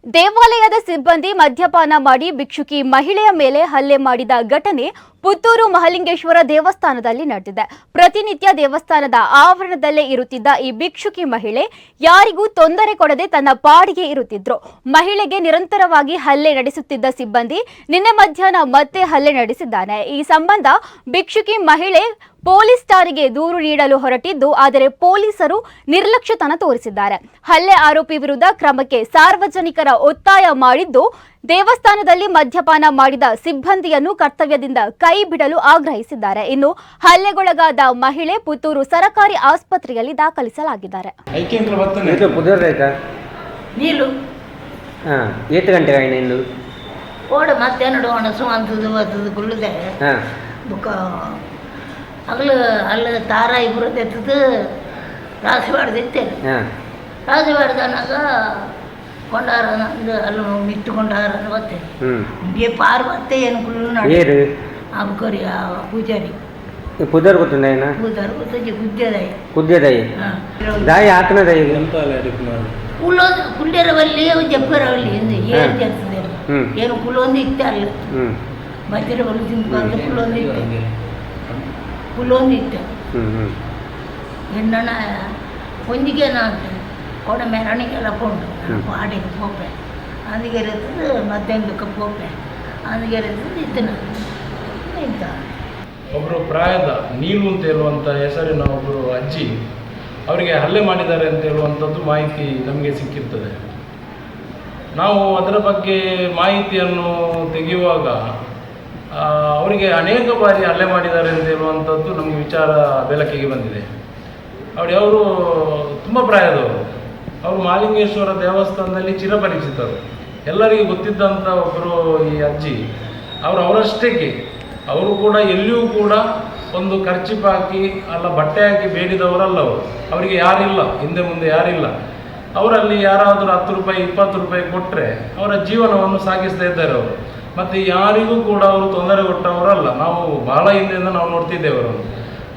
ದೇವಾಲಯದ ಸಿಬ್ಬಂದಿ ಮದ್ಯಪಾನ ಮಾಡಿ ಭಿಕ್ಷುಕಿ ಮಹಿಳೆಯ ಮೇಲೆ ಹಲ್ಲೆ ಮಾಡಿದ ಘಟನೆ ಪುತ್ತೂರು ಮಹಲಿಂಗೇಶ್ವರ ದೇವಸ್ಥಾನದಲ್ಲಿ ನಡೆದಿದೆ. ಪ್ರತಿನಿತ್ಯ ದೇವಸ್ಥಾನದ ಆವರಣದಲ್ಲೇ ಇರುತ್ತಿದ್ದ ಈ ಭಿಕ್ಷುಕಿ ಮಹಿಳೆ ಯಾರಿಗೂ ತೊಂದರೆ ಕೊಡದೆ ತನ್ನ ಪಾಡಿಗೆ ಇರುತ್ತಿದ್ರು. ಮಹಿಳೆಗೆ ನಿರಂತರವಾಗಿ ಹಲ್ಲೆ ನಡೆಸುತ್ತಿದ್ದ ಸಿಬ್ಬಂದಿ ನಿನ್ನೆ ಮಧ್ಯಾಹ್ನ ಮತ್ತೆ ಹಲ್ಲೆ ನಡೆಸಿದ್ದಾನೆ. ಈ ಸಂಬಂಧ ಭಿಕ್ಷುಕಿ ಮಹಿಳೆ ಪೊಲೀಸ್ ಠಾಣೆಗೆ ದೂರು ನೀಡಲು ಹೊರಟಿದ್ದು, ಆದರೆ ಪೊಲೀಸರು ನಿರ್ಲಕ್ಷ್ಯತನ ತೋರಿಸಿದ್ದಾರೆ. ಹಲ್ಲೆ ಆರೋಪಿ ವಿರುದ್ಧ ಕ್ರಮಕ್ಕೆ ಸಾರ್ವಜನಿಕರ ಒತ್ತಾಯ ಮಾಡಿದ್ದು, ದೇವಸ್ಥಾನದಲ್ಲಿ ಮದ್ಯಪಾನ ಮಾಡಿದ ಸಿಬ್ಬಂದಿಯನ್ನು ಕರ್ತವ್ಯದಿಂದ ಕೈ ಬಿಡಲು ಆಗ್ರಹಿಸಿದ್ದಾರೆ. ಇನ್ನು ಹಲ್ಲೆಗೊಳಗಾದ ಮಹಿಳೆ ಪುತ್ತೂರು ಸರಕಾರಿ ಆಸ್ಪತ್ರೆಯಲ್ಲಿ ದಾಖಲಿಸಲಾಗಿದ್ದಾರೆ. ನೀಲು ಎಷ್ಟು ಗಂಟೆ ಇನ್ನು ಓಡ ಮತ್ತೇನಡು ಒಣಸು ಅಂತದ್ದು ಬರ್ತದೆ ಗುಳ್ಳುದೆ ಬುಕ್ಕ ಅಲ್ಲಿ ತಾರ ಇಬ್ಬರು ಎತ್ತದು ರಾಸಿ ಬಾಡ್ದಿತ್ತೇನೆ ರಾಸಿ ಬಾಡ್ದನಾಗ ಕೊಂಡಾರ ಅಲ್ಲಿ ಮಿತ್ತುಕೊಂಡಾರ ಬತ್ತೆ ಹೀಗೆ ಪಾರು ಬತ್ತೆ ಏನು ಕುಳ್ಳು ನಡಿ ಅಬ್ಕರಿ ಪೂಜಾರಿ ಪೂಜಾರಿ ಗೊತ್ತಿಲ್ಲ ಪೂಜಾರಿ ಗೊತ್ತಜ್ಜಿ ಕುದ್ದೇದಾಯಿ ಕುದ್ದೇದಾಯಿ ದಾಯಿ ಆತನದಾಯಿ ಕುಳ್ಳೇರವಲ್ಲಿ ಜಪ್ಪರವಲ್ಲಿ ಏನು ಜಾಸ್ತಿ ಏನು ಕುಲ್ಲೊಂದು ಇತ್ತೆ ಅಲ್ಲಿ ಮಧ್ಯದ ಬಲ್ಲು ತಿಂದು ಕುಲ್ಲೊಂದು ಇತ್ತೆ ಕುಲ್ಲೊಂದು ಇತ್ತೆ ಹೆಣ್ಣನ ಹೊಂದಿಗೆನ ಅಂತ ಕೊಡ ಮೆರವಣಿಗೆಲ್ಲ ಕೊಂಡು ಪಾಡಿಗೆ ಪೋಪೆ ಅಂದಿಗೆ ಇರ್ತದೆ ಮಧ್ಯಾಹ್ನಕ್ಕೆ ಪೋಪೆ ಅಂದಿಗೆ ಇರ್ತದೆ ಇತ್ತನ ಇಂಥ ಒಬ್ಬರು ಪ್ರಾಯದ ನೀಲು ಅಂತ ಹೇಳುವಂಥ ಹೆಸರಿನ ಒಬ್ಬರು ಅಜ್ಜಿ ಅವರಿಗೆ ಹಲ್ಲೆ ಮಾಡಿದ್ದಾರೆ ಅಂತ ಹೇಳುವಂಥದ್ದು ಮಾಹಿತಿ ನಮಗೆ ಸಿಕ್ಕಿರ್ತದೆ. ನಾವು ಅದರ ಬಗ್ಗೆ ಮಾಹಿತಿಯನ್ನು ತೆಗೆಯುವಾಗ ಅವರಿಗೆ ಅನೇಕ ಬಾರಿ ಹಲ್ಲೆ ಮಾಡಿದ್ದಾರೆ ಅಂತ ಹೇಳುವಂಥದ್ದು ನಮಗೆ ವಿಚಾರ ಬೆಳಕಿಗೆ ಬಂದಿದೆ. ಅವರು ತುಂಬ ಪ್ರಾಯದವರು. ಅವರು ಮಹಾಲಿಂಗೇಶ್ವರ ದೇವಸ್ಥಾನದಲ್ಲಿ ಚಿರಪರಿಚಿತರು, ಎಲ್ಲರಿಗೂ ಗೊತ್ತಿದ್ದಂಥ ಒಬ್ಬರು ಈ ಅಜ್ಜಿ. ಅವರಷ್ಟಕ್ಕೆ ಅವರು ಕೂಡ ಎಲ್ಲಿಯೂ ಕೂಡ ಒಂದು ಖರ್ಚಿಪ್ ಹಾಕಿ ಅಲ್ಲ ಬಟ್ಟೆ ಹಾಕಿ ಬೇಡಿದವರಲ್ಲ ಅವರು. ಅವರಿಗೆ ಯಾರಿಲ್ಲ, ಹಿಂದೆ ಮುಂದೆ ಯಾರಿಲ್ಲ. ಅವರಲ್ಲಿ ಯಾರಾದರೂ 10 ರೂಪಾಯಿ 20 ರೂಪಾಯಿ ಕೊಟ್ಟರೆ ಅವರ ಜೀವನವನ್ನು ಸಾಗಿಸ್ತಾ ಇದ್ದಾರೆ ಅವರು. ಮತ್ತು ಯಾರಿಗೂ ಕೂಡ ಅವರು ತೊಂದರೆ ಕೊಟ್ಟವರಲ್ಲ. ನಾವು ಬಹಳ ಹಿಂದೆಯಿಂದ ನಾವು ನೋಡ್ತಿದ್ದೇವೆ ಅವರನ್ನು.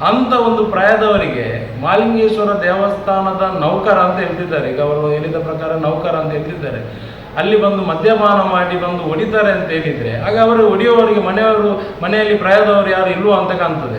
ಅಂಥ ಒಂದು ಪ್ರಾಯದವರಿಗೆ ಮಹಾಲಿಂಗೇಶ್ವರ ದೇವಸ್ಥಾನದ ನೌಕರ ಅಂತ ಹೇಳ್ತಿದ್ದಾರೆ. ಈಗ ಅವರು ಹೇಳಿದ ಪ್ರಕಾರ ನೌಕರ ಅಂತ ಹೇಳ್ತಿದ್ದಾರೆ. ಅಲ್ಲಿ ಬಂದು ಮದ್ಯಪಾನ ಮಾಡಿ ಬಂದು ಹೊಡಿತಾರೆ ಅಂತ ಹೇಳಿದರೆ ಆಗ ಅವರು ಹೊಡೆಯುವವರಿಗೆ ಮನೆಯಲ್ಲಿ ಪ್ರಾಯದವರು ಯಾರು ಇಲ್ವೋ ಅಂತ ಕಾಣ್ತದೆ.